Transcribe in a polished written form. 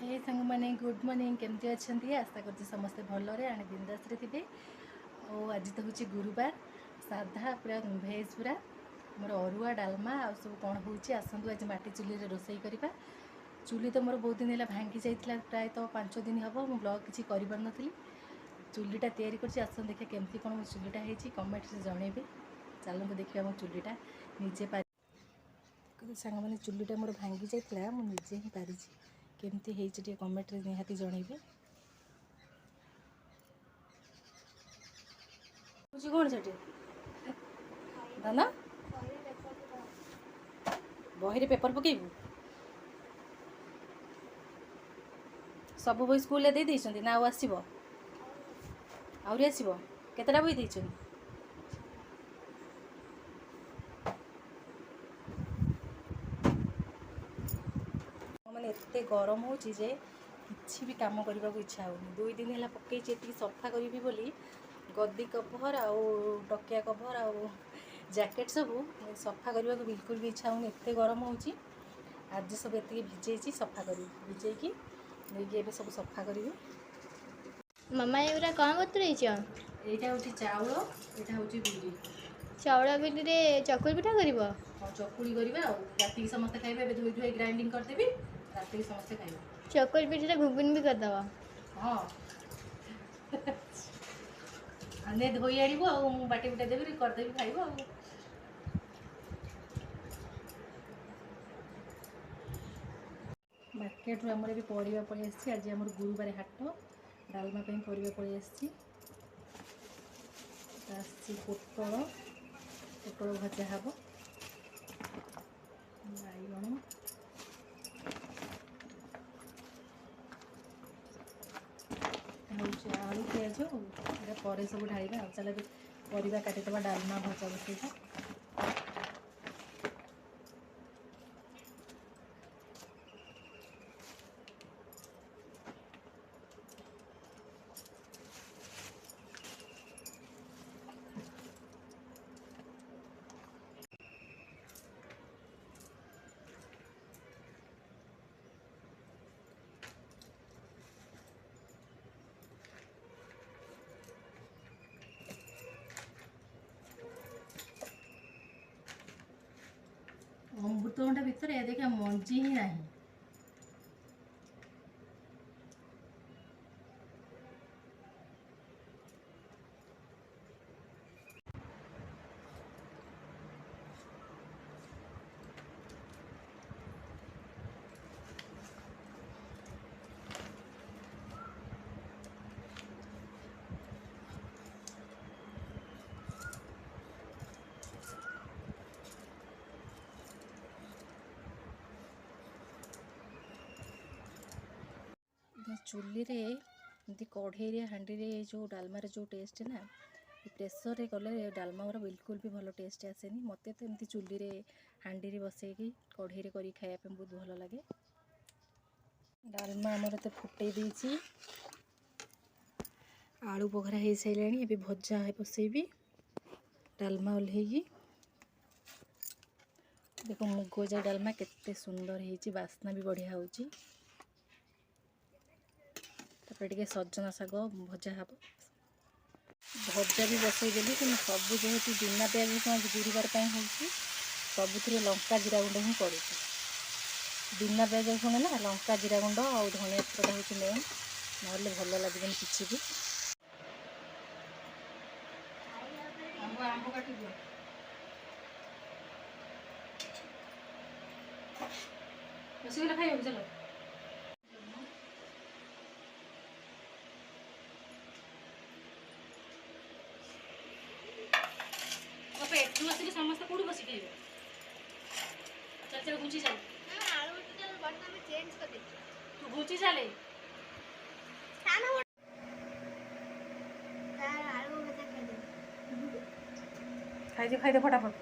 हे सांग मैंने good morning केमती अच्छा आशा कर समस्ते भलरे आने बिंदास थे और आज तो हूँ गुरुवार साधा पूरा भेज पूरा मोर अरुआ डालमा आ सब कौन हो आसतु आज माटी चुली रोसई करवा चुली तो मोर बहुत दिन है भांगी जाता प्राय तो 5 दिन हम मुझे ब्लॉग किसी कर चुलीटा तैयारी कर देखिए केमती कौन मो चुलीटा होती कमेंट से जनइबे चलते देखिए मो चुलीटा निजे पार सांग मैंने चुलीटा मोर भांगी जाता मुझे ही पारी केमती है कमेंट निहाती जनइबे कौन से दाना बही पेपर पकेबू सब बही स्कूल दे देइछन्ती ना आसब आहरी आसब केतटा बही देइछन्ती मैंने एत गरम हो किसी भी काम करने को इच्छा होनी 2 दिन है पकई सफा करी बोली गद्दी कभर आउ तकिया कभर आउ जैकेट सब सफा करने को बिल्कुल भी इच्छा होनी एत गरम हो आज सब एत भिजे सफा करी भिजेकी नहीं सब सफा करी मामा एवरा कौन बतुरेच यहाँ हूँ चाउल यहाँ हूँ बिरी चाउल बिरी रे चकुल पिठा कर चकुड़ी करवा राति समस्ते खाइबे धोई धोई ग्राइंडिंग करदेवी राति समस्ते खाइबे चकुल पिठा घुगुन भी करदवा हाँ आने धोई आनिबो आ बाटी बुटा देवी करदेवी खाइबो आ मार्केट रू आमर भी परिवा पलि आसी आज आम गुरुवार हाट डालमा परिवा पलि आसी पोटल पोटल भजा हम बैगण हूँ आलू पिज पर सब ढाड़ा चल परिवा काटिदवा डालमा भजा बसैबा अमृतभंडा भितर देखिए मंजी ही नहीं चुली रे एमती कढ़ई हांडी रे जो डालमा जो टेस्ट ना प्रेसर रे कले डालमा मोर बिल्कुल भी भल टेस्ट आसेनी मत तो एमती चुली रे हांडी रे बसैकी कढ़ई रे करी खाया बहुत भल लगे डालमा आमर तो फुटे देछि आलू बघरा हो सारे ए भजा बसैबी डालमा ओल्हेकी देख मुग जा डालमा केते सुंदर होती बास्ना भी बढ़िया होची टे सजना शाग भजा हम भजा भी बसईदेली कि सब जेहेतु बिना प्याज रसुण गुरुवार हो सबुथ लंका जीरा गुंड ही पड़े बिना प्याज रसुण ना लंका जीरा गुंड और धनिया पत्ता हूँ मेन ना भल लगे किसी भी खाइए चलो एठू आसिक समस्त कौट बस खाइबे चल चल घुंची चल तू घुंची चले खाई दे फटाफट